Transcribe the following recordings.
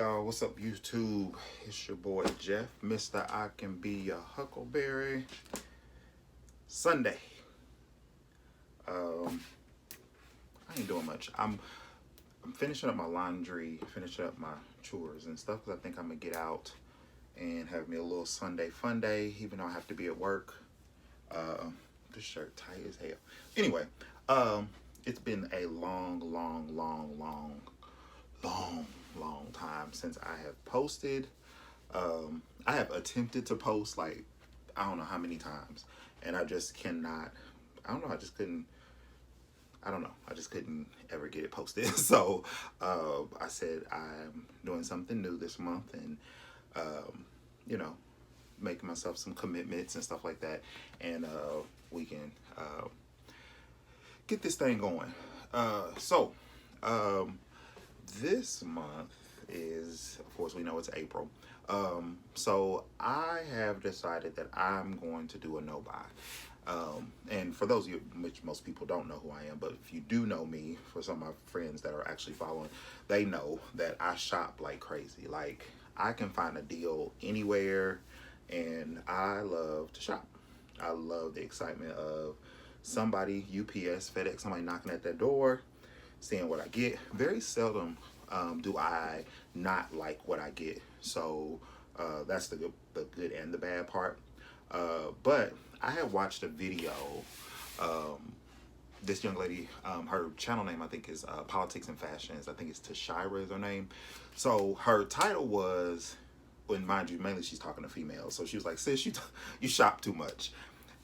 y'all? What's up, YouTube? It's your boy Jeff, Mr. I Can Be Your Huckleberry. Sunday. I ain't doing much. I'm finishing up my laundry, finishing up my chores and stuff because I think I'm gonna get out and have me a little Sunday fun day, even though I have to be at work. Uh, this shirt tight as hell. Anyway, it's been a long time since I have posted. I have attempted to post like I don't know how many times, and I just cannot. I don't know. I just couldn't. I don't know. I just couldn't ever get it posted. So I said I'm doing something new this month, and you know, making myself some commitments and stuff like that, and we can get this thing going. So this month is, of course, we know it's April. So I have decided that I'm going to do a no buy. And for those of you, which most people don't know who I am, but if you do know me, for some of my friends that are actually following, they know that I shop like crazy. Like, I can find a deal anywhere, and I love to shop. I love the excitement of somebody, UPS, FedEx, somebody knocking at that door, seeing what I get. Very seldom do I not like what I get. So that's the good and the bad part. But I had watched a video. This young lady, her channel name I think is Politics and Fashions. I think it's Tashira is her name. So her title was, and mind you, mainly she's talking to females. So she was like, "Sis, you shop too much."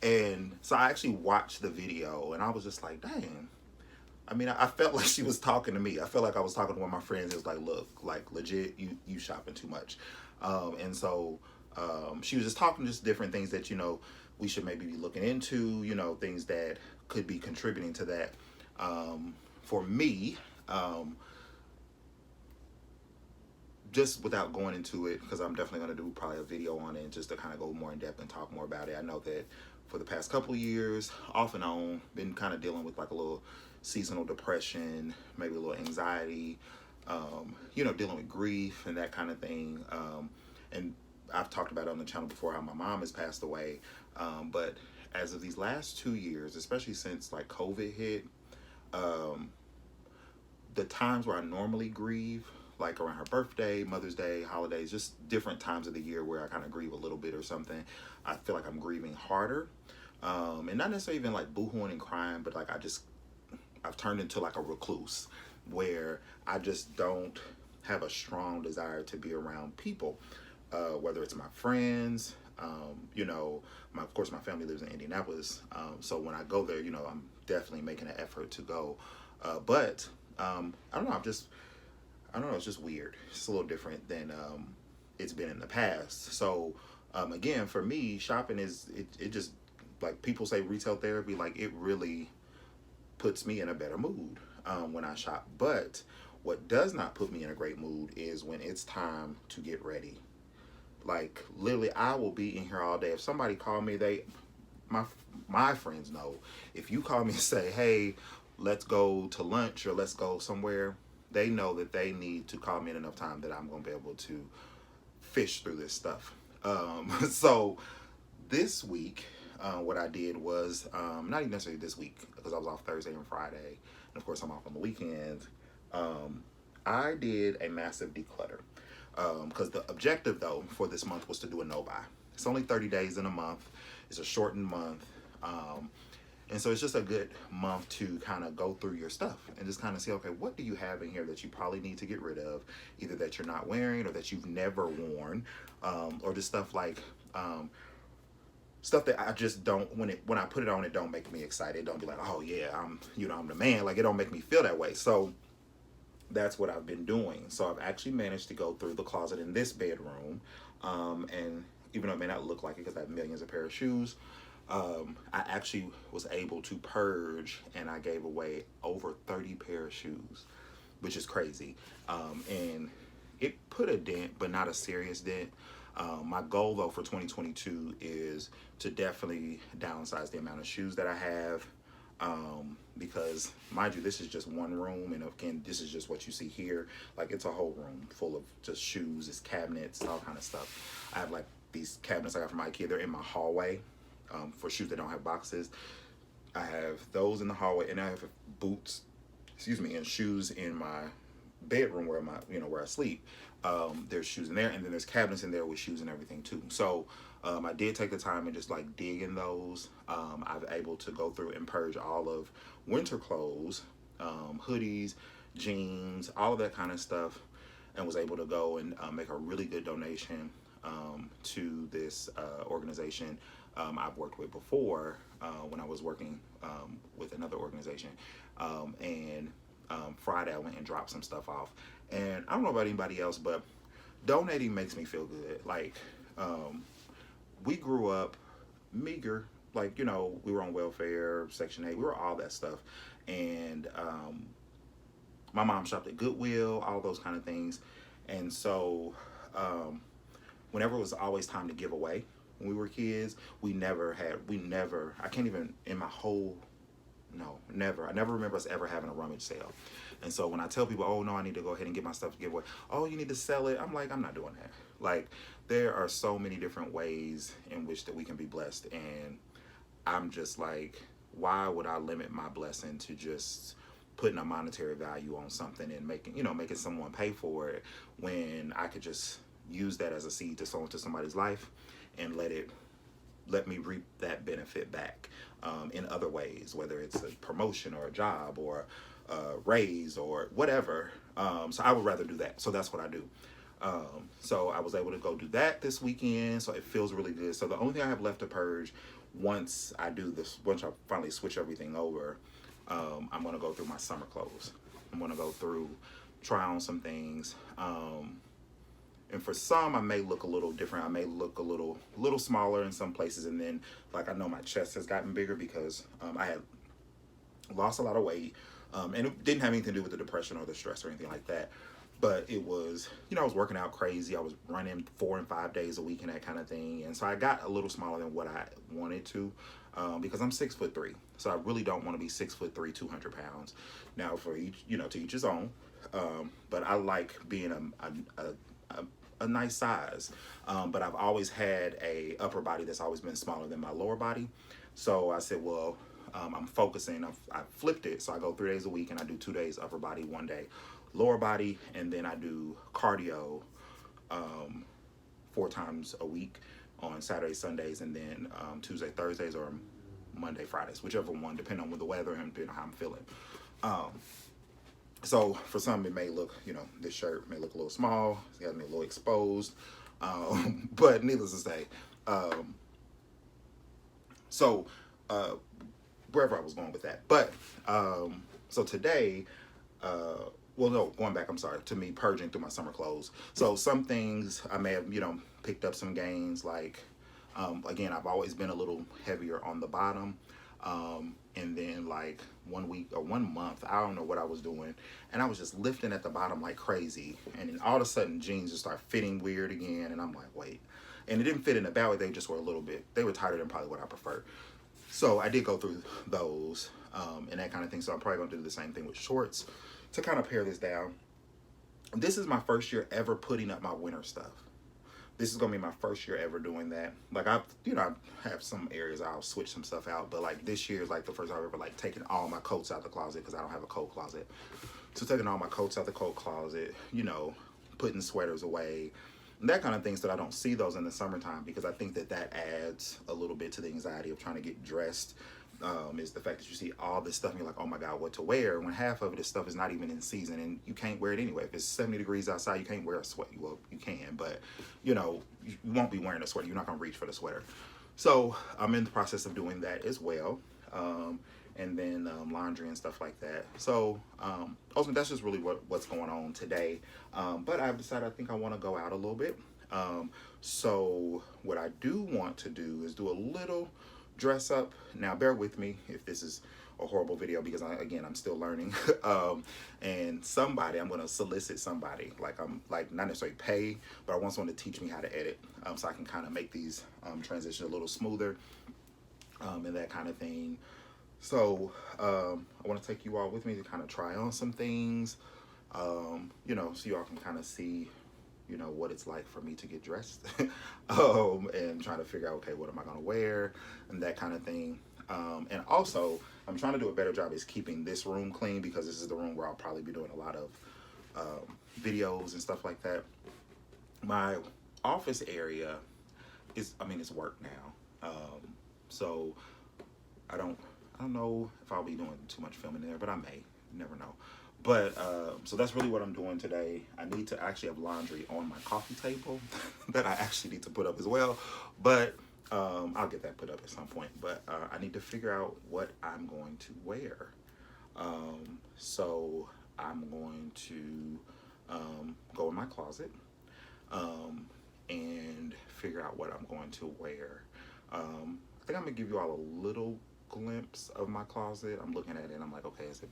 And so I actually watched the video, and I was just like, "Dang." I mean, I felt like she was talking to me. I felt like I was talking to one of my friends. It was like, "Look, like legit, you shopping too much." And so she was just talking just different things that we should maybe be looking into. Things that could be contributing to that. For me, just without going into it, because I'm definitely going to do probably a video on it just to kind of go more in depth and talk more about it. I know that for the past couple of years, off and on, been kind of dealing with like a little seasonal depression, maybe a little anxiety, dealing with grief and that kind of thing. And I've talked about it on the channel before how my mom has passed away. But as of these last 2 years, especially since like COVID hit, the times where I normally grieve, like around her birthday, Mother's Day, holidays, just different times of the year where I kind of grieve a little bit or something, I feel like I'm grieving harder. And not necessarily even like boohooing and crying, but like I've turned into like a recluse where I just don't have a strong desire to be around people, whether it's my friends, of course my family lives in Indianapolis. So when I go there, I'm definitely making an effort to go. But I don't know, I don't know, it's just weird. It's a little different than it's been in the past. So again, for me, shopping it just, like people say retail therapy, like it really puts me in a better mood when I shop. But what does not put me in a great mood is when it's time to get ready. Like literally, I will be in here all day. If somebody call me, my friends know. If you call me and say, "Hey, let's go to lunch or let's go somewhere," they know that they need to call me in enough time that I'm gonna be able to fish through this stuff. So this week, what I did was not even necessarily this week because I was off Thursday and Friday, and of course I'm off on the weekends. I did a massive declutter because the objective though for this month was to do a no buy. It's only 30 days in a month. It's a shortened month. And so it's just a good month to kind of go through your stuff and just kind of see, okay, what do you have in here that you probably need to get rid of, either that you're not wearing or that you've never worn, or just stuff like stuff that I just don't, when I put it on, it don't make me excited. Don't be like, oh yeah, I'm the man. Like it don't make me feel that way. So that's what I've been doing. So I've actually managed to go through the closet in this bedroom, and even though it may not look like it because I have millions of pair of shoes, I actually was able to purge, and I gave away over 30 pair of shoes, which is crazy. And it put a dent, but not a serious dent. My goal though for 2022 is to definitely downsize the amount of shoes that I have, because, mind you, this is just one room, and again, this is just what you see here. Like, it's a whole room full of just shoes, it's cabinets, all kind of stuff. I have like these cabinets I got from IKEA. They're in my hallway for shoes that don't have boxes. I have those in the hallway, and I have boots, and shoes in my bedroom where I sleep. There's shoes in there, and then there's cabinets in there with shoes and everything too. So I did take the time and just like dig in those. I've able to go through and purge all of winter clothes, hoodies, jeans, all of that kind of stuff, and was able to go and make a really good donation to this organization I've worked with before when I was working with another organization. And Friday I went and dropped some stuff off. And I don't know about anybody else, but donating makes me feel good. Like, we grew up meager. Like, we were on welfare, Section 8, we were all that stuff. And my mom shopped at Goodwill, all those kind of things. And so whenever it was always time to give away when we were kids, I can't even, in my whole, no, never. I never remember us ever having a rummage sale. And so when I tell people, oh no, I need to go ahead and get my stuff to give away, oh, you need to sell it, I'm like, I'm not doing that. Like, there are so many different ways in which that we can be blessed, and I'm just like, why would I limit my blessing to just putting a monetary value on something and making someone pay for it, when I could just use that as a seed to sow into somebody's life and let me reap that benefit back in other ways, whether it's a promotion or a job or a raise or whatever. So I would rather do that. So that's what I do. So I was able to go do that this weekend. So it feels really good. So the only thing I have left to purge once I finally switch everything over, I'm going to go through my summer clothes. I'm going to go through, try on some things. And for some, I may look a little different. I may look a little smaller in some places. And then, like, I know my chest has gotten bigger because I had lost a lot of weight. And it didn't have anything to do with the depression or the stress or anything like that. But it was, I was working out crazy. I was running 4 and 5 days a week and that kind of thing. And so I got a little smaller than what I wanted to because I'm 6'3". So I really don't want to be 6'3", 200 pounds. Now, for each, to each his own. But I like being a nice size. But I've always had a upper body that's always been smaller than my lower body. So I said, well, I'm focusing. I flipped it. So I go 3 days a week and I do 2 days upper body, 1 day lower body, and then I do cardio 4 times a week on Saturdays, Sundays, and then Tuesday, Thursdays, or Monday, Fridays, whichever one, depending on the weather and depending on how I'm feeling. So for some, it may look, this shirt may look a little small. It's got me a little exposed. But needless to say, wherever I was going with that. But so today, going back, I'm sorry, to me purging through my summer clothes. So some things I may have, picked up some gains. Like, again, I've always been a little heavier on the bottom. And then like 1 week or 1 month, I don't know what I was doing, and I was just lifting at the bottom like crazy. And then all of a sudden jeans just start fitting weird again. And I'm like, wait. And it didn't fit in a bad way. They just were they were tighter than probably what I prefer. So I did go through those and that kind of thing. So I'm probably going to do the same thing with shorts to kind of pare this down. This is my first year ever putting up my winter stuff. This is going to be my first year ever doing that. Like, I have some areas I'll switch some stuff out, but like this year is like the first time I've ever like taken all my coats out the closet, because I don't have a coat closet. So taking all my coats out the coat closet, putting sweaters away, and that kind of thing, so that I don't see those in the summertime, because I think that adds a little bit to the anxiety of trying to get dressed. Is the fact that you see all this stuff and you're like, oh my God, what to wear, when half of this stuff is not even in season and you can't wear it anyway. If it's 70 degrees outside, you can't wear a sweater. Well, you can, but you won't be wearing a sweater. You're not going to reach for the sweater. So I'm in the process of doing that as well. And then laundry and stuff like that. So ultimately, that's just really what's going on today. But I've decided I think I want to go out a little bit. So what I do want to do is do a little dress up. Now, bear with me if this is a horrible video, because I'm still learning. And I'm going to solicit somebody, like not necessarily pay, but I want someone to teach me how to edit, so I can kind of make these transitions a little smoother, and that kind of thing. So I want to take you all with me to kind of try on some things, so y'all can kind of see, what it's like for me to get dressed, and trying to figure out, okay, what am I going to wear and that kind of thing. And also, I'm trying to do a better job is keeping this room clean because this is the room where I'll probably be doing a lot of videos and stuff like that. My office area it's work now. So I don't know if I'll be doing too much filming there, but I may. You never know. But so that's really what I'm doing today. I need to actually have laundry on my coffee table that I actually need to put up as well. But I'll get that put up at some point. But I need to figure out what I'm going to wear. So I'm going to go in my closet and figure out what I'm going to wear. I think I'm going to give you all a little glimpse of my closet. I'm looking at it and I'm like, okay, is it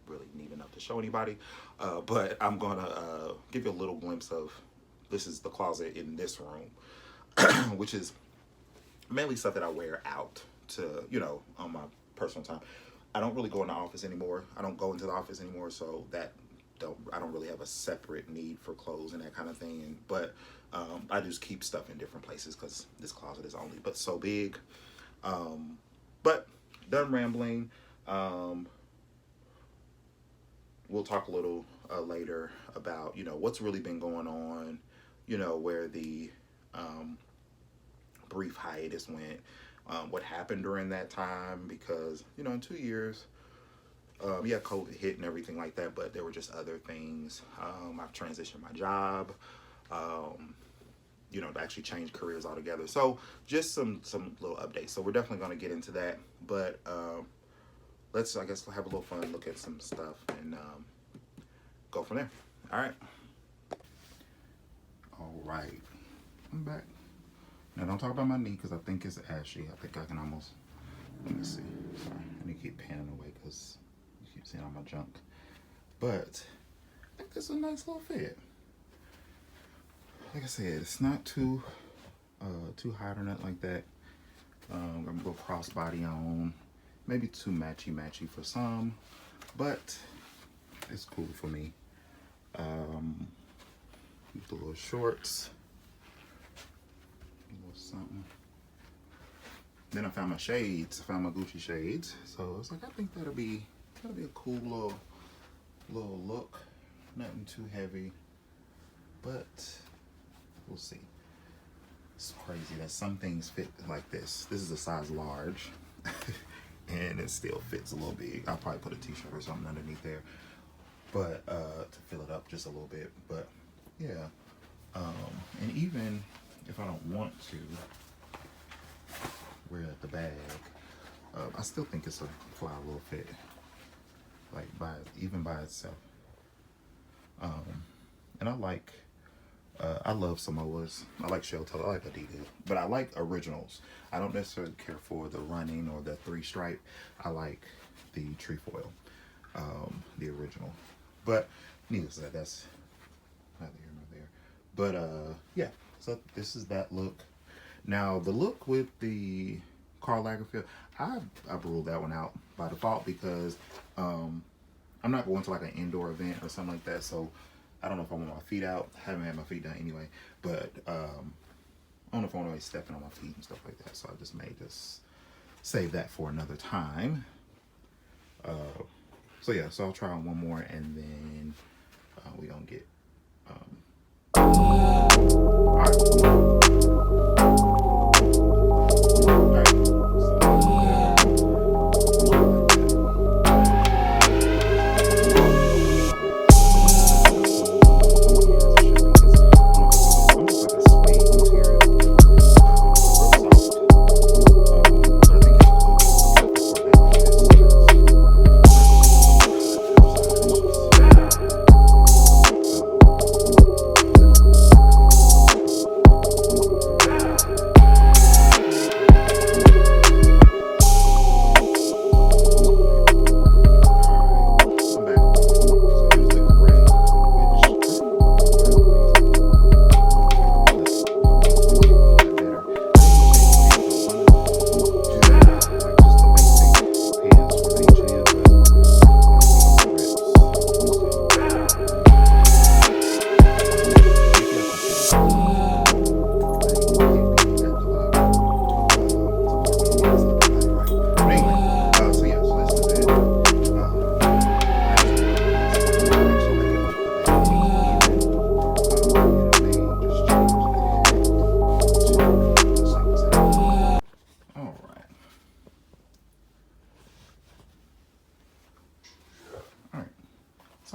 really neat enough to show anybody? But I'm going to give you a little glimpse of, this is the closet in this room, which is mainly stuff that I wear out to, on my personal time. I don't really go in the office anymore. I don't go into the office anymore, so I don't really have a separate need for clothes and that kind of thing. But I just keep stuff in different places because this closet is only but so big. But done rambling. We'll talk a little later about what's really been going on. Where the brief hiatus went. What happened during that time, because in 2 years, COVID hit and everything like that, but there were just other things. I've transitioned my job, to actually change careers altogether. So just some little updates. So we're definitely going to get into that, but let's, I guess, have a little fun, look at some stuff, and go from there. All right, I'm back. Now, don't talk about my knee because I think it's ashy. I think I can almost, let me see. Sorry, I need to keep panning away because you keep seeing all my junk. But I think this is a nice little fit. Like I said, it's not too hot or nothing like that. I'm gonna go crossbody on, maybe too matchy for some, but it's cool for me. The little shorts. Something. Then I found my shades. I found my Gucci shades. So it's like, I think that'll be a cool little look. Nothing too heavy, but we'll see. It's crazy that some things fit like this. This is a size large, and it still fits a little big. I'll probably put a t-shirt or something underneath there, but to fill it up just a little bit. But yeah, and even if I don't want to wear the bag, I still think it's a fly little fit, like even by itself. And I love Samoas. I like shell toe. I like Adidas, but I like originals. I don't necessarily care for the running or the 3-stripe. I like the trefoil, the original. But needless to say, that's neither here nor there. But yeah. So this is that look. Now the look with the Karl Lagerfeld, I ruled that one out by default because I'm not going to like an indoor event or something like that. So I don't know if I want my feet out. I haven't had my feet done anyway, but I don't know if I want to be stepping on my feet and stuff like that. So I just may just save that for another time. So yeah, so I'll try on one more and then we don't get all right.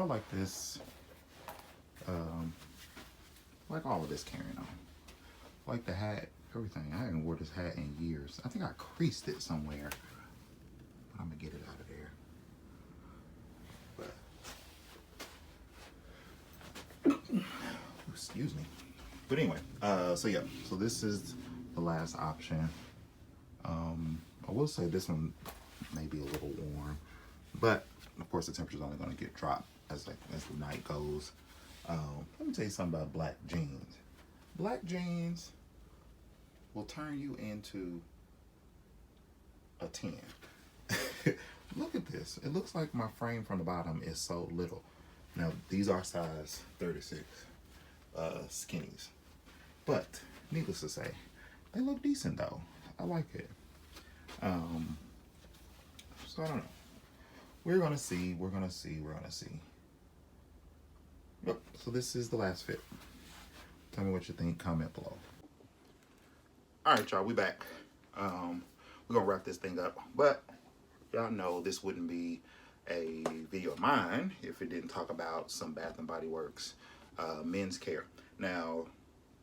So I like this, like all of this carrying on. Like the hat, everything. I haven't worn this hat in years. I think I creased it somewhere. But I'm gonna get it out of there. But excuse me. But anyway, so yeah, so this is the last option. I will say this one may be a little warm, but of course the temperature's only going to get dropped as the night goes. Let me tell you something about black jeans. Black jeans will turn you into a 10. Look at this. It looks like my frame from the bottom is so little. Now these are size 36 skinnies, but needless to say, they look decent though. I like it. So I don't know. We're gonna see. Yep. So this is the last fit. Tell me what you think. Comment below. All right, y'all. We back. We're gonna wrap this thing up, but y'all know this wouldn't be a video of mine if it didn't talk about some Bath and Body Works men's care. Now,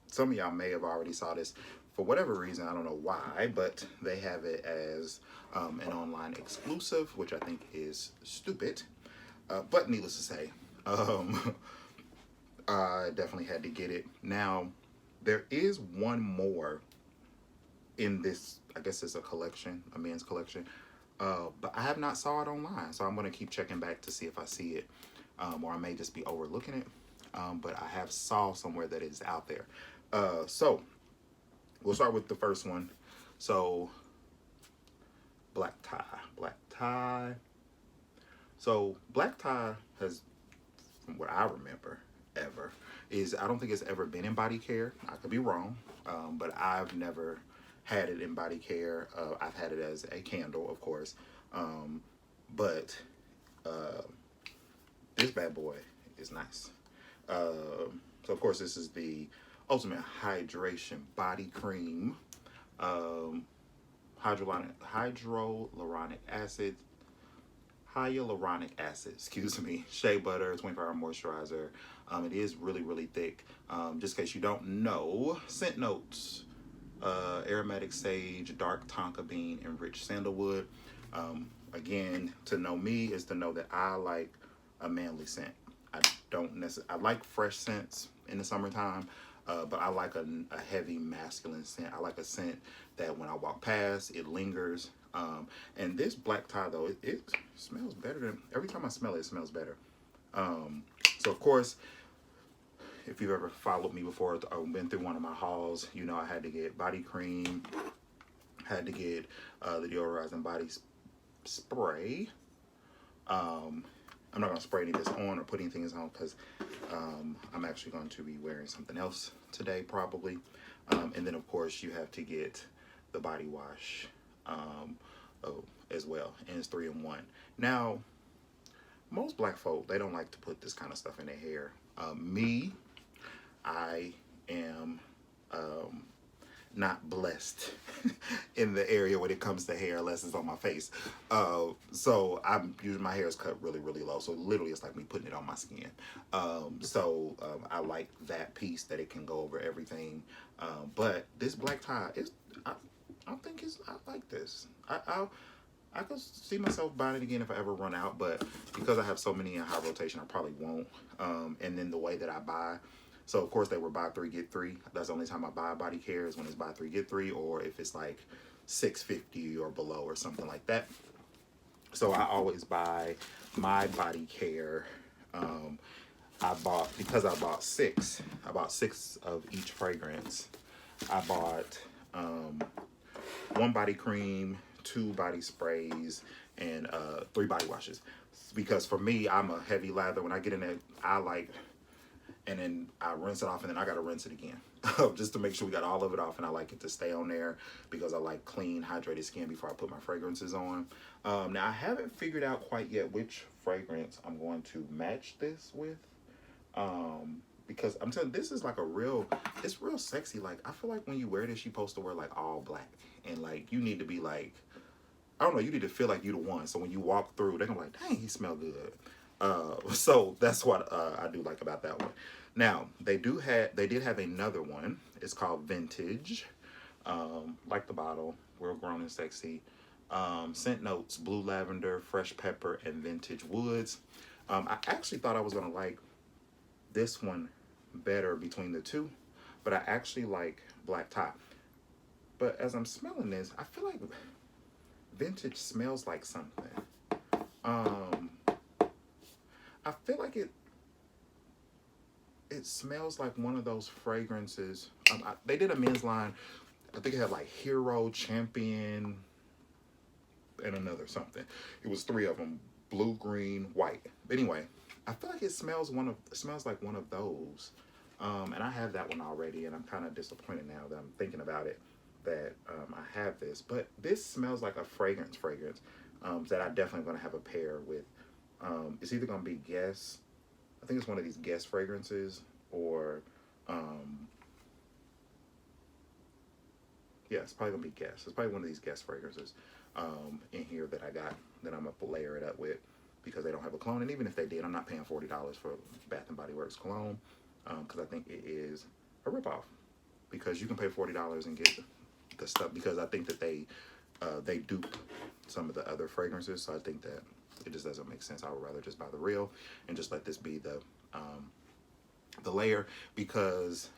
some of y'all may have already saw this. For whatever reason, I don't know why, but they have it as an online exclusive, which I think is stupid. But needless to say, I definitely had to get it. Now, there is one more in this, I guess it's a collection, a men's collection. But I have not saw it online, so I'm going to keep checking back to see if I see it. Or I may just be overlooking it. But I have saw somewhere that it's out there. So we'll start with the first one. So black tie. So black tie has, from what I remember, I don't think it's ever been in body care. I could be wrong, but I've never had it in body care. I've had it as a candle, of course, but this bad boy is nice. So of course this is the Ultimate Hydration Body Cream, hyaluronic acid, excuse me, shea butter, 24-hour moisturizer. It is really, really thick. Just in case you don't know, scent notes, aromatic sage, dark tonka bean, and rich sandalwood. Again, to know me is to know that I like a manly scent. I like fresh scents in the summertime, but I like a heavy masculine scent. I like a scent that when I walk past, it lingers. And this black tie though, it smells better than, every time I smell it, it smells better. So of course, if you've ever followed me before or been through one of my hauls, you know I had to get body cream, had to get the deodorizing body spray. I'm not going to spray any of this on or put anything on because I'm actually going to be wearing something else today probably. And then of course you have to get the body wash as well, and it's 3-in-1. Now, most black folk, they don't like to put this kind of stuff in their hair. I am not blessed in the area when it comes to hair unless it's on my face. So I'm usually, my hair is cut really, really low. So literally it's like me putting it on my skin. I like that piece that it can go over everything. But this black tie is, I like this. I could see myself buying it again if I ever run out, but because I have so many in high rotation, I probably won't. And then the way that I buy, so of course they were buy 3 get 3. That's the only time I buy body care is when it's buy 3 get 3, or if it's like $6.50 or below or something like that. So I always buy my body care. Because I bought 6 of each fragrance. I bought 1 body cream, 2 body sprays, and 3 body washes. Because for me, I'm a heavy lather. When I get in it, and then I rinse it off, and then I gotta rinse it again just to make sure we got all of it off. And I like it to stay on there because I like clean, hydrated skin before I put my fragrances on. Now I haven't figured out quite yet which fragrance I'm going to match this with. Because I'm telling you, this is like it's real sexy. Like, I feel like when you wear this, you're supposed to wear like all black, and like you need to be like, I don't know, you need to feel like you the one. So when you walk through, they're gonna be like, dang, he smell good. So that's what I do like about that one. Now they did have another one. It's called Vintage. Like the bottle, World Grown and Sexy. Scent notes: blue lavender, fresh pepper, and vintage woods. I actually thought I was gonna like this one better between the two, but I actually like black tie. But as I'm smelling this, I feel like vintage smells like something. Um, I feel like it smells like one of those fragrances. They did a men's line. I think it had like Hero, Champion, and another something. It was three of them: blue, green, white. Anyway, I feel like it smells like one of those. And I have that one already, and I'm kind of disappointed now that I'm thinking about it that I have this. But this smells like a fragrance that I definitely going to have a pair with. It's either going to be Guess. I think it's one of these Guess fragrances, or um, yeah, it's probably gonna be Guess. It's probably one of these Guess fragrances in here that I got that I'm gonna layer it up with because they don't have a cologne. And even if they did, I'm not paying $40 for Bath and Body Works cologne because I think it is a ripoff. Because you can pay $40 and get the stuff because I think that they dupe some of the other fragrances. So I think that it just doesn't make sense. I would rather just buy the real and just let this be the layer because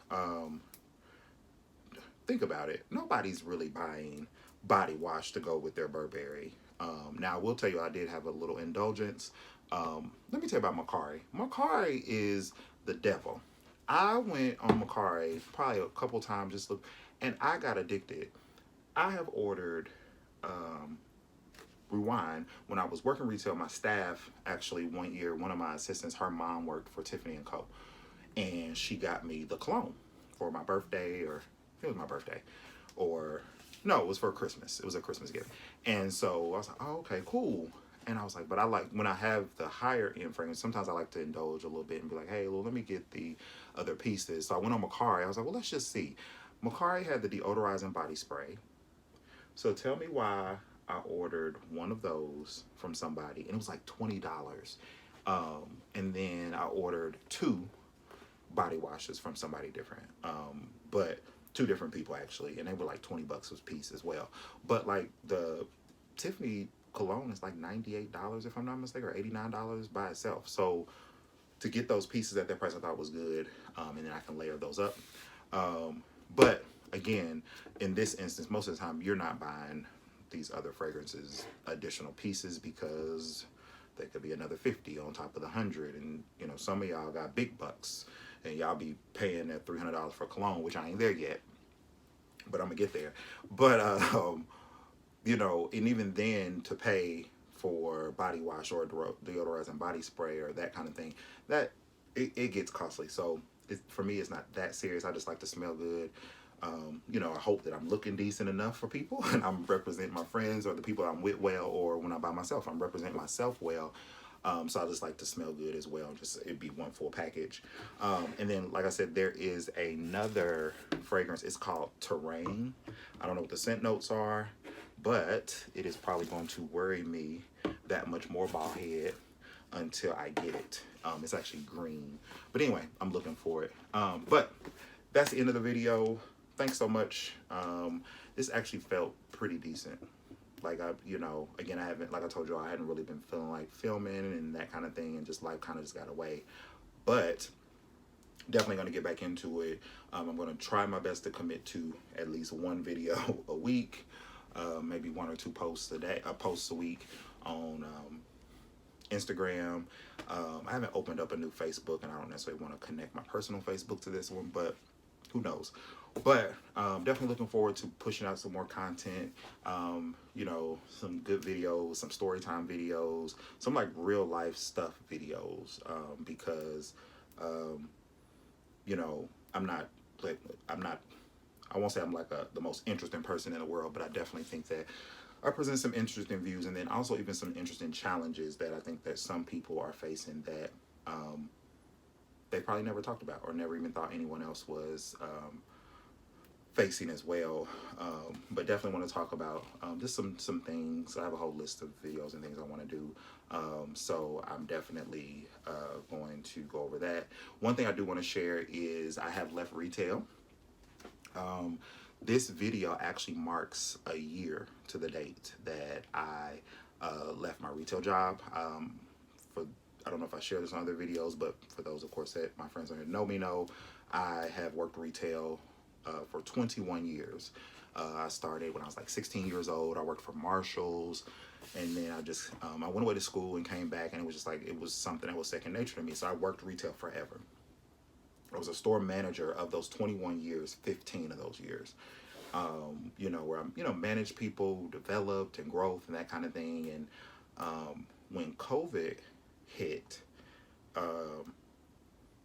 think about it. Nobody's really buying body wash to go with their Burberry. Now, I will tell you, I did have a little indulgence. Let me tell you about Macari. Macari is the devil. I went on Macari probably a couple times, just look, and I got addicted. I have ordered Rewind when I was working retail. My staff actually one year, one of my assistants, her mom worked for Tiffany and Co. And she got me the cologne for my birthday, or it was my birthday, or no, it was for Christmas. It was a Christmas gift. And so I was like, oh, okay, cool. And I was like, but I like when I have the higher end fragrance, sometimes I like to indulge a little bit and be like, hey, well, let me get the other pieces. So I went on Macari. I was like, well, let's just see. Macari had the deodorizing body spray. So tell me why I ordered one of those from somebody, and it was like $20. And then I ordered two body washes from somebody different. But two different people actually, and they were like $20 a piece as well. But like the Tiffany cologne is like $98 if I'm not mistaken, or $89 by itself. So to get those pieces at that price, I thought was good. And then I can layer those up. But again, in this instance, most of the time you're not buying these other fragrances additional pieces because there could be another 50 on top of the 100, and you know some of y'all got big bucks and y'all be paying that $300 for cologne, which I ain't there yet, but I'm gonna get there. But you know, and even then to pay for body wash or deodorizing body spray or that kind of thing, that it gets costly. So for me, it's not that serious. I just like to smell good. You know, I hope that I'm looking decent enough for people and I'm representing my friends or the people I'm with well, or when I'm by myself, I'm representing myself well. So I just like to smell good as well. Just it'd be one full package. And then, like I said, there is another fragrance. It's called Terrain. I don't know what the scent notes are, but it is probably going to worry me that much more bald head until I get it. It's actually green. But anyway, I'm looking for it. But that's the end of the video. Thanks so much. This actually felt pretty decent. Like you know, again, I haven't, like I told you, I hadn't really been feeling like filming and that kind of thing, and just life kind of just got away. But definitely going to get back into it. I'm going to try my best to commit to at least one video a week, maybe one or two posts a day, posts a week on Instagram. I haven't opened up a new Facebook, and I don't necessarily want to connect my personal Facebook to this one, but who knows. But definitely looking forward to pushing out some more content. You know, some good videos, some story time videos, some like real life stuff videos, because you know, I'm not like I won't say I'm like the most interesting person in the world, but I definitely think that I present some interesting views, and then also even some interesting challenges that I think that some people are facing that they probably never talked about or never even thought anyone else was facing as well. But definitely want to talk about just some things. I have a whole list of videos and things I want to do. So I'm definitely going to go over that. One thing I do want to share is I have left retail. Um, this video actually marks a year to the date that I left my retail job. For I don't know if I share this on other videos, but for those, of course, that my friends that know me know, I have worked retail for 21 years. I started when I was like 16 years old. I worked for Marshalls, and then I went away to school and came back, and it was just like it was something that was second nature to me. So I worked retail forever. I was a store manager of those 21 years, 15 of those years. Where I'm, managed people, developed and growth and that kind of thing. And when COVID hit, um,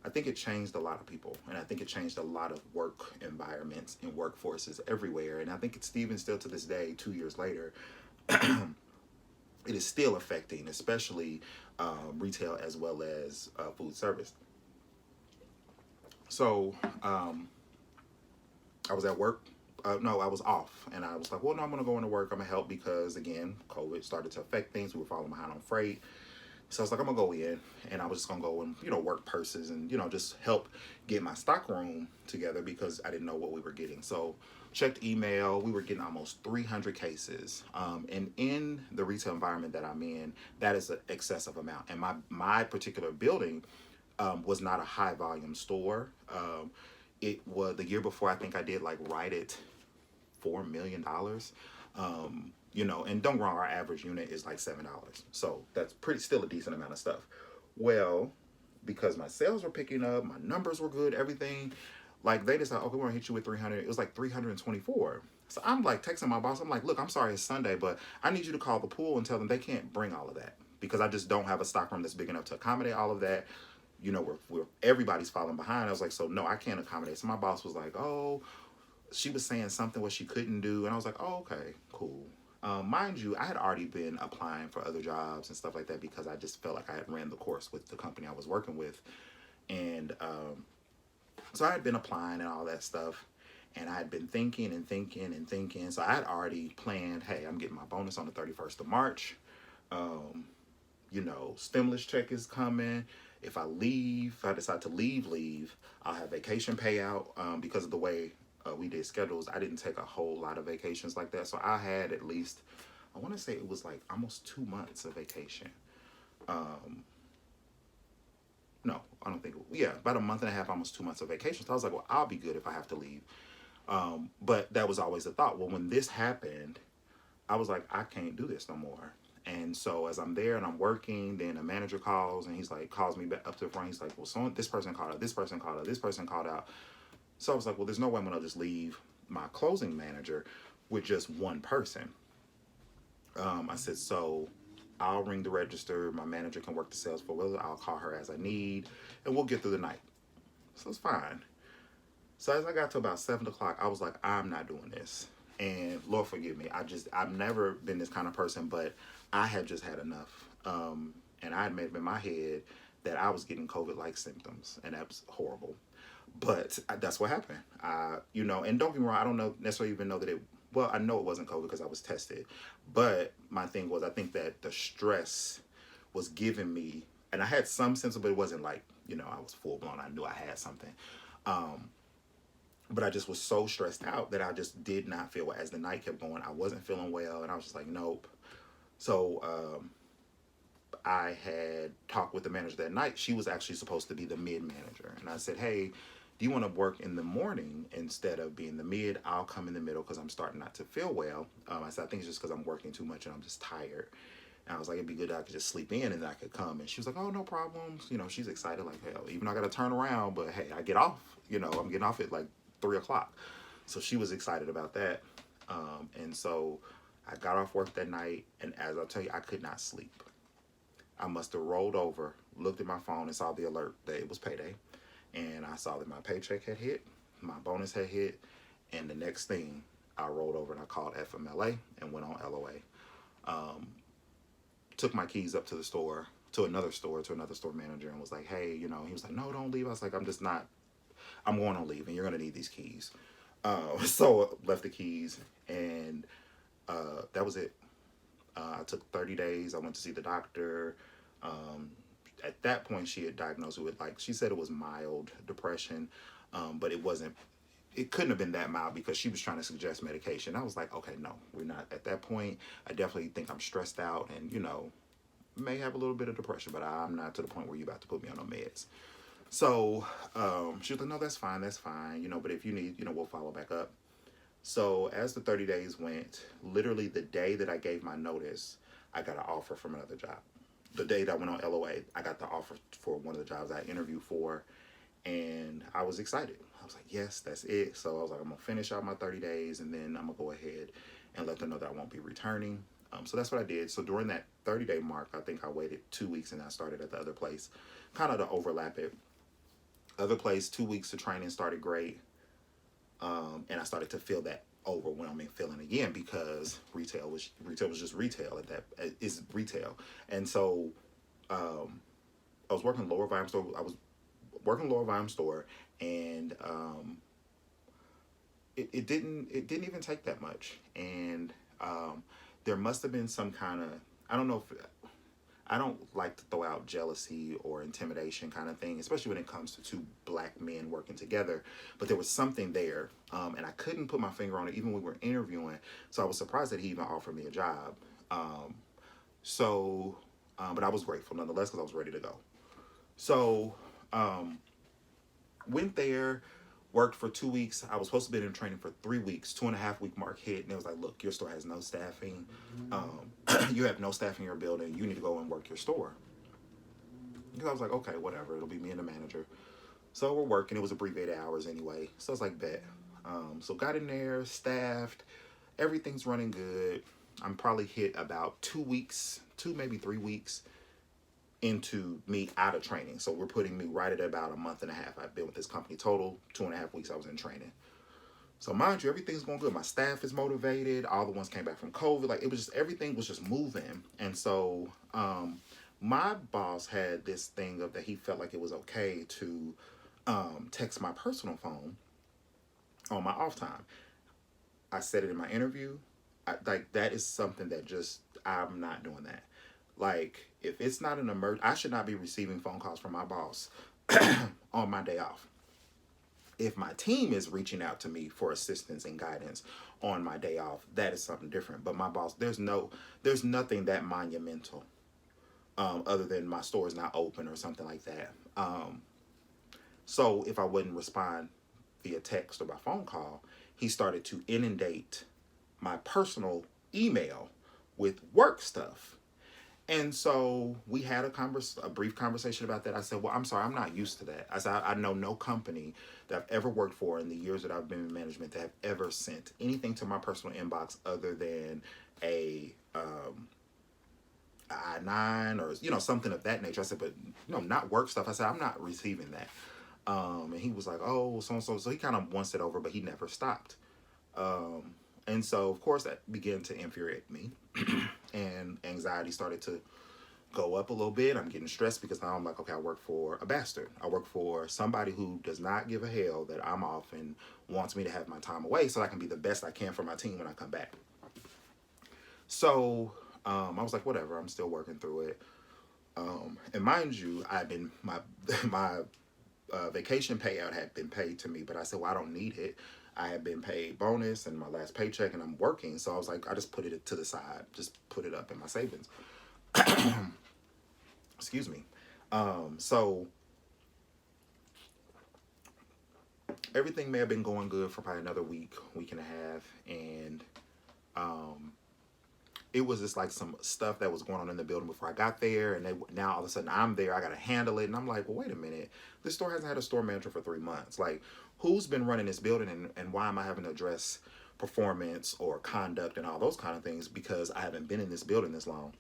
I think it changed a lot of people, and I think it changed a lot of work environments and workforces everywhere. And I think it's even still to this day, 2 years later, it is still affecting, especially retail as well as food service. So I was at work. No, I was off, and I was like, well, no, I'm gonna go into work. I'm gonna help because again, COVID started to affect things. We were falling behind on freight. So I was like, I'm gonna go in, and I was just gonna go and work purses and just help get my stock room together because I didn't know what we were getting. So checked email, we were getting almost 300 cases, and in the retail environment that I'm in, that is an excessive amount. And my particular building was not a high volume store. It was the year before. I think I did like right at $4 million. And don't get me wrong, our average unit is like $7. So that's pretty still a decent amount of stuff. Well, because my sales were picking up, my numbers were good, everything, like they decided, okay, we're gonna hit you with 300. It was like 324. So I'm like texting my boss. I'm like, look, I'm sorry it's Sunday, but I need you to call the pool and tell them they can't bring all of that because I just don't have a stock room that's big enough to accommodate all of that. We're everybody's falling behind. I was like, so no, I can't accommodate. So my boss was like, oh, she was saying something what she couldn't do, and I was like, oh, okay, cool. Mind you, I had already been applying for other jobs and stuff like that because I just felt like I had ran the course with the company I was working with, and so I had been applying and all that stuff, and I had been thinking and thinking and thinking. So I had already planned, hey, I'm getting my bonus on the 31st of March. Stimulus check is coming. If I decide to leave, I'll have vacation payout. Because of the way we did schedules, I didn't take a whole lot of vacations like that. So I had at least, I want to say it was like almost 2 months of vacation. No, I don't think, yeah, about a month and a half, almost 2 months of vacation. So I was like, well, I'll be good if I have to leave. But that was always the thought. Well, when this happened, I was like, I can't do this no more. And so as I'm there and I'm working, then a manager calls and he's like, calls me back up to the front. He's like, well, this person called out, this person called out, this person called out. So I was like, well, there's no way I'm going to just leave my closing manager with just one person. I said, so I'll ring the register. My manager can work the sales floor. I'll call her as I need, and we'll get through the night. So it's fine. So as I got to about 7 o'clock, I was like, I'm not doing this. And Lord forgive me. I've never been this kind of person, but I had just had enough. And I had made up in my head that I was getting COVID-like symptoms, and that was horrible. But that's what happened. And don't get me wrong, I don't know necessarily even know that I know it wasn't COVID because I was tested. But my thing was, I think that the stress was giving me, and I had some symptoms, but it wasn't like, I was full blown. I knew I had something. But I just was so stressed out that I just did not feel well. As the night kept going, I wasn't feeling well, and I was just like, nope. So I had talked with the manager that night. She was actually supposed to be the mid manager, and I said, hey, do you want to work in the morning instead of being the mid? I'll come in the middle because I'm starting not to feel well. I said, I think it's just because I'm working too much and I'm just tired. And I was like, it'd be good if I could just sleep in and then I could come. And she was like, oh, no problems. She's excited like hell. Even though I got to turn around, but hey, I get off. I'm getting off at like 3 o'clock. So she was excited about that. And so I got off work that night. And as I'll tell you, I could not sleep. I must have rolled over, looked at my phone and saw the alert that it was payday. And I saw that my paycheck had hit, my bonus had hit, and the next thing, I rolled over and I called FMLA and went on LOA. Took my keys up to the store, to another store manager, and was like, hey, he was like, no, don't leave. I was like, I'm going on leave, and you're going to need these keys. So left the keys, and that was it. I took 30 days. I went to see the doctor. Um, at that point, she had diagnosed it with, like, she said it was mild depression, but it wasn't. It couldn't have been that mild because she was trying to suggest medication. I was like, okay, no, we're not at that point. I definitely think I'm stressed out, and may have a little bit of depression, but I'm not to the point where you're about to put me on no meds. So she was like, no, that's fine, that's fine. But if you need, we'll follow back up. So as the 30 days went, literally the day that I gave my notice, I got an offer from another job. The day that I went on LOA, I got the offer for one of the jobs I interviewed for, and I was excited. I was like, yes, that's it. So I was like, I'm gonna finish out my 30 days, and then I'm gonna go ahead and let them know that I won't be returning. So that's what I did. So during that 30-day mark, I think I waited 2 weeks, and I started at the other place, kind of to overlap it. Other place, 2 weeks of training started great. And I started to feel that overwhelming feeling again because retail was just retail at that is retail. And so I was working lower volume store. I was working lower volume store, and it didn't even take that much. And there must have been some kind of, I don't know if, I don't like to throw out jealousy or intimidation kind of thing, especially when it comes to two black men working together. But there was something there, and I couldn't put my finger on it even when we were interviewing. So I was surprised that he even offered me a job. Um, but I was grateful nonetheless because I was ready to go. So um, went there, worked for 2 weeks. I was supposed to be in training for 3 weeks. 2.5 week mark hit, and it was like, look, your store has no staffing. You have no staff in your building. You need to go and work your store. Because I was like, okay, whatever. It'll be me and the manager. So we're working. It was abbreviated hours anyway. So I was like, bet. So got in there, staffed. Everything's running good. I'm probably hit about 2 weeks, maybe 3 weeks into me out of training. So we're putting me right at about a month and a half. I've been with this company total 2.5 weeks I was in training. So mind you, everything's going good. My staff is motivated. All the ones came back from COVID. Like, it was just, everything was just moving. And so my boss had this thing of that he felt like it was okay to text my personal phone on my off time. I said it in my interview. Like, that is something that just, I'm not doing that. Like, if it's not an emergency, I should not be receiving phone calls from my boss on my day off. If my team is reaching out to me for assistance and guidance on my day off, that is something different. But my boss, there's nothing that monumental, other than my store is not open or something like that. So if I wouldn't respond via text or by phone call, he started to inundate my personal email with work stuff. And so we had a brief conversation about that. I said, well, I'm sorry, I'm not used to that. I said, I know no company that I've ever worked for in the years that I've been in management that have ever sent anything to my personal inbox other than a I-9 or, something of that nature. I said, but, not work stuff. I said, I'm not receiving that. And he was like, oh, so-and-so. So he kind of once it over, but he never stopped. And so, of course, that began to infuriate me. And anxiety started to go up a little bit. I'm getting stressed because now I'm like, okay, I work for a bastard. I work for somebody who does not give a hell that I'm off and wants me to have my time away so I can be the best I can for my team when I come back. So I was like, whatever, I'm still working through it. And mind you, my vacation payout had been paid to me, but I said, well, I don't need it. I had been paid bonus and my last paycheck and I'm working. So I was like, I just put it to the side, just put it up in my savings. Excuse me. So everything may have been going good for probably another week and a half. And it was just like some stuff that was going on in the building before I got there. And now all of a sudden I'm there, I got to handle it. And I'm like, well, wait a minute. This store hasn't had a store manager for 3 months. Like, who's been running this building and why am I having to address performance or conduct and all those kind of things because I haven't been in this building this long.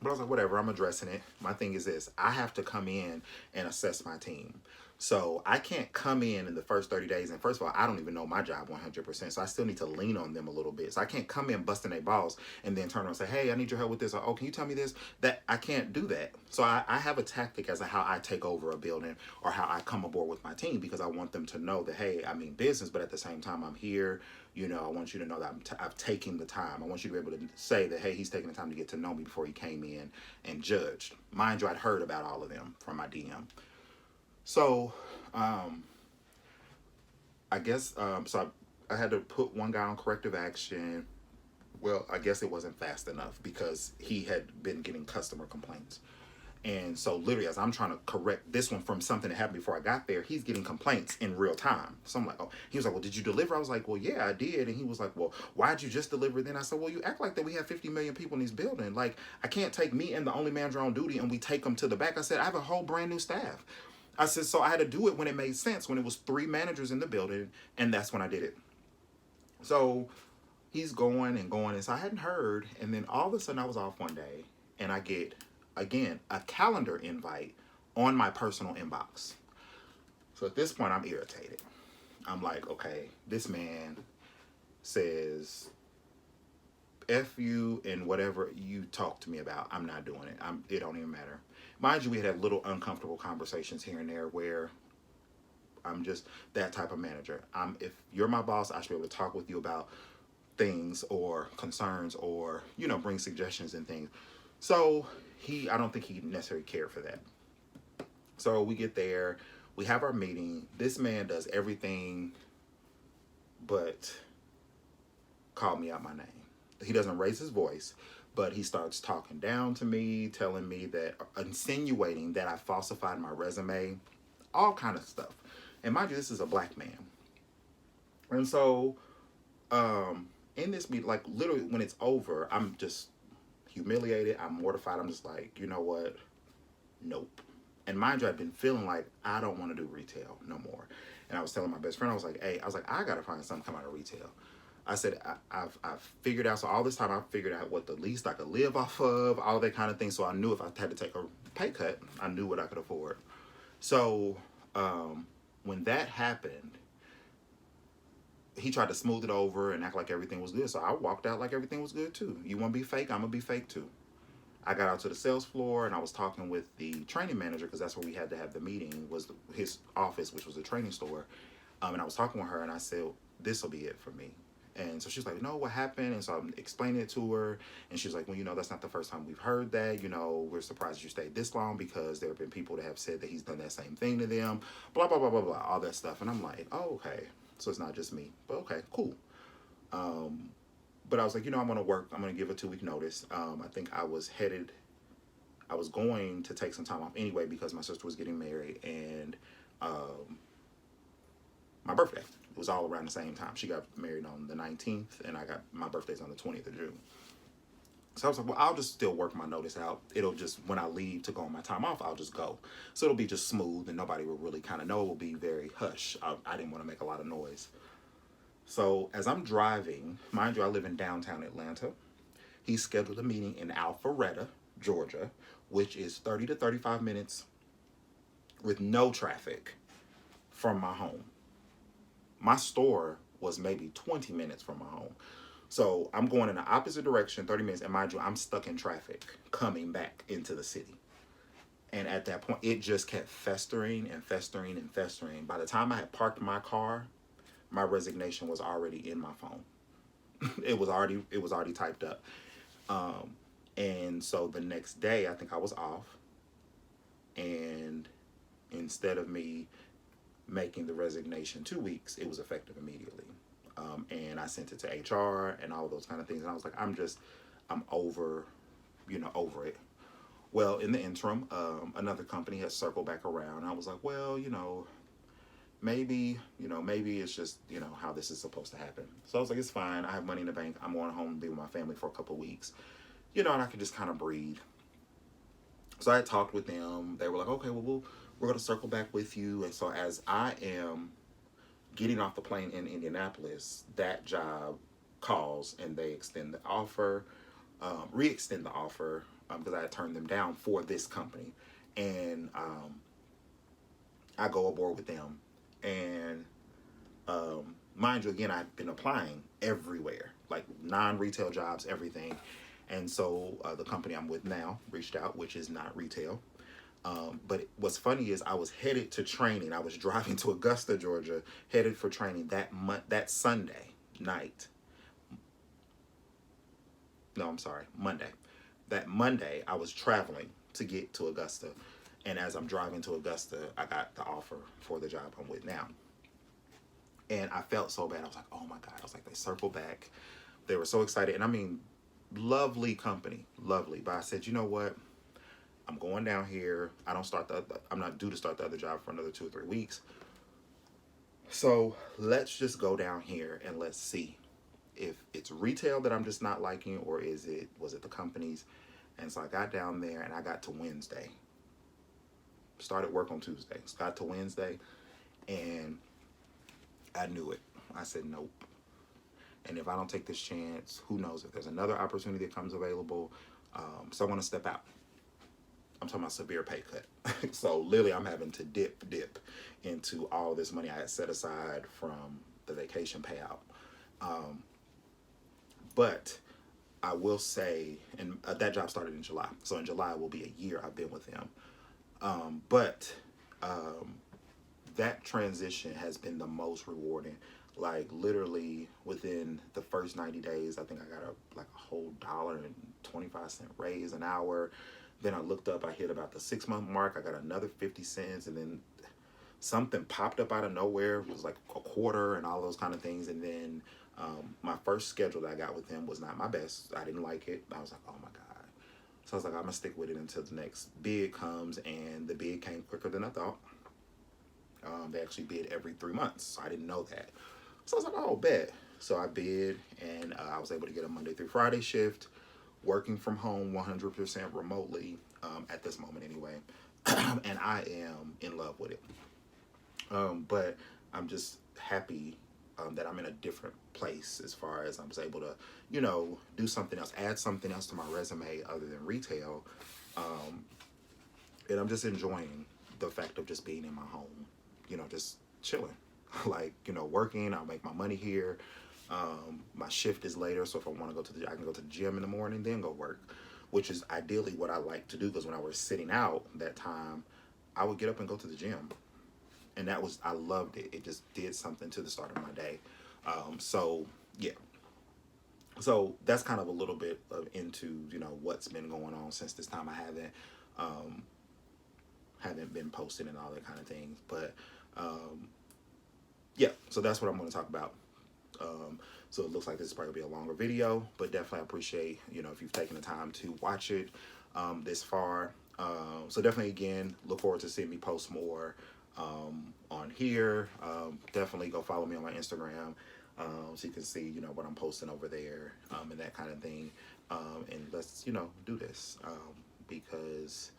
But I was like, whatever, I'm addressing it. My thing is this, I have to come in and assess my team. So I can't come in the first 30 days. And first of all, I don't even know my job 100%. So I still need to lean on them a little bit. So I can't come in busting their balls and then turn around and say, hey, I need your help with this. Or, oh, can you tell me this? That I can't do that. So I have a tactic as to how I take over a building or how I come aboard with my team, because I want them to know that, hey, I mean business, but at the same time, I'm here. You know, I want you to know that I've taken the time. I want you to be able to say that, hey, he's taking the time to get to know me before he came in and judged. Mind you, I'd heard about all of them from my DM. So, um, I guess, I had to put one guy on corrective action. Well, I guess it wasn't fast enough because he had been getting customer complaints. And so, literally, as I'm trying to correct this one from something that happened before I got there, he's getting complaints in real time. So I'm like, oh, he was like, well, did you deliver? I was like, well, yeah, I did. And he was like, well, why'd you just deliver? Then I said, well, you act like that we have 50 million people in this building. Like, I can't take me and the only manager on duty and we take them to the back. I said, I have a whole brand new staff. I said, so I had to do it when it made sense, when it was 3 managers in the building. And that's when I did it. So he's going and going. And so I hadn't heard. And then all of a sudden I was off one day and I get, again, a calendar invite on my personal inbox. So at this point, I'm irritated. I'm like, okay, this man says, F you and whatever you talk to me about, I'm not doing it. It don't even matter. Mind you, we had little uncomfortable conversations here and there where I'm just that type of manager. If you're my boss, I should be able to talk with you about things or concerns or, bring suggestions and things. So I don't think he necessarily cared for that. So we get there, we have our meeting. This man does everything but call me out my name. He doesn't raise his voice, but he starts talking down to me, telling me that, insinuating that I falsified my resume, all kind of stuff. And mind you, this is a black man. And so, in this meeting, like literally when it's over, I'm just humiliated. I'm mortified. I'm just like, you know what? Nope. And mind you, I've been feeling like I don't want to do retail no more. And I was telling my best friend, I was like, hey, I gotta find something come out of retail. I said, I've figured out, so all this time I figured out what the least I could live off of, all that kind of thing. So I knew if I had to take a pay cut, I knew what I could afford. So when that happened, he tried to smooth it over and act like everything was good. So I walked out like everything was good too. You want to be fake? I'm going to be fake too. I got out to the sales floor and I was talking with the training manager, because that's where we had to have the meeting, was his office, which was a training store. And I was talking with her and I said, this will be it for me. And so she's like, no, what happened? And so I'm explaining it to her. And she's like, well, that's not the first time we've heard that. We're surprised you stayed this long, because there have been people that have said that he's done that same thing to them, blah, blah, blah, blah, blah, all that stuff. And I'm like, oh, okay. So it's not just me. But okay, cool. But I was like, I'm going to work. I'm going to give a 2-week notice. I think I was going to take some time off anyway, because my sister was getting married and my birthday. It was all around the same time. She got married on the 19th and my birthday's on the 20th of June. So I was like, well, I'll just still work my notice out. It'll just, when I leave to go on my time off, I'll just go. So it'll be just smooth and nobody will really kind of know. It will be very hush. I didn't want to make a lot of noise. So as I'm driving, mind you, I live in downtown Atlanta. He scheduled a meeting in Alpharetta, Georgia, which is 30 to 35 minutes with no traffic from my home. My store was maybe 20 minutes from my home. So I'm going in the opposite direction, 30 minutes, and mind you, I'm stuck in traffic coming back into the city. And at that point, it just kept festering and festering and festering. By the time I had parked my car, my resignation was already in my phone. It was already typed up. And so the next day, I think I was off. And instead of me making the resignation 2 weeks, it was effective immediately. And I sent it to HR and all of those kind of things. And I was like, I'm over, over it. Well, in the interim, another company has circled back around. I was like, well, maybe it's just, how this is supposed to happen. So I was like, it's fine. I have money in the bank. I'm going home to be with my family for a couple of weeks, and I could just kind of breathe. So I talked with them. They were like, okay, well, we're going to circle back with you. And so as I am getting off the plane in Indianapolis, that job calls and they extend the offer, re-extend the offer, because I had turned them down for this company. And I go aboard with them. And mind you, again, I've been applying everywhere, like non-retail jobs, everything. And so the company I'm with now reached out, which is not retail. But what's funny is I was headed to training. I was driving to Augusta, Georgia, headed for training that Sunday night. No, I'm sorry, Monday. That Monday, I was traveling to get to Augusta. And as I'm driving to Augusta, I got the offer for the job I'm with now. And I felt so bad. I was like, oh my God. I was like, they circled back. They were so excited. And I mean, lovely company, lovely. But I said, you know what? I'm going down here. I'm not due to start the other job for another 2 or 3 weeks. So let's just go down here and let's see if it's retail that I'm just not liking, or was it the companies? And so I got down there and I got to Wednesday. Started work on Tuesday. Got to Wednesday and I knew it. I said, nope. And if I don't take this chance, who knows if there's another opportunity that comes available. So I want to step out. I'm talking about severe pay cut. So literally I'm having to dip into all this money I had set aside from the vacation payout. But I will say, and that job started in July. So in July will be a year I've been with them. But that transition has been the most rewarding. Like literally within the first 90 days, I think I got a whole $1.25 raise an hour. Then I looked up, I hit about the 6-month mark. I got another 50 cents, and then something popped up out of nowhere. It was like a quarter and all those kind of things. And then my first schedule that I got with them was not my best. I didn't like it. I was like, oh my God. So I was like, I'm gonna stick with it until the next bid comes, and the bid came quicker than I thought. They actually bid every 3 months. So I didn't know that. So I was like, oh, bet. So I bid, and I was able to get a Monday through Friday shift, working from home 100% remotely at this moment anyway. And I am in love with it. But I'm just happy that I'm in a different place as far as I'm able to, do something else, add something else to my resume other than retail. And I'm just enjoying the fact of just being in my home, just chilling. Like, working, I'll make my money here. My shift is later, so if I want to I can go to the gym in the morning, then go work, which is ideally what I like to do, because when I was sitting out that time, I would get up and go to the gym. And I loved it. It just did something to the start of my day. So, yeah. So that's kind of a little bit into, what's been going on since this time. I haven't been posting and all that kind of things. But, yeah, so that's what I'm going to talk about. So it looks like this is probably going to be a longer video, but definitely I appreciate, if you've taken the time to watch it this far. So definitely, again, look forward to seeing me post more on here. Definitely go follow me on my Instagram so you can see, what I'm posting over there and that kind of thing. And let's, do this because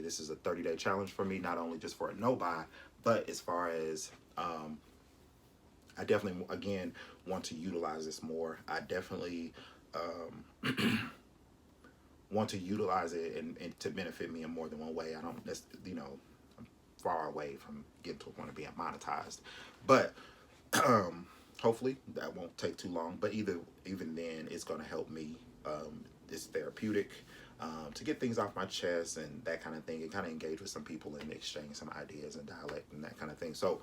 this is a 30-day challenge for me, not only just for a no-buy, but as far as I definitely, again, want to utilize this more. I definitely want to utilize it and to benefit me in more than one way. I don't, I'm far away from getting to a point of being monetized. But hopefully that won't take too long. But even then, it's going to help me. It's therapeutic to get things off my chest and that kind of thing, and kind of engage with some people and exchange some ideas and dialect and that kind of thing. So,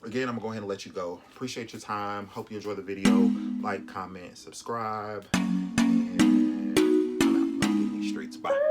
again, I'm going to go ahead and let you go. Appreciate your time. Hope you enjoy the video. Like, comment, subscribe. And I'm out in these streets. Bye.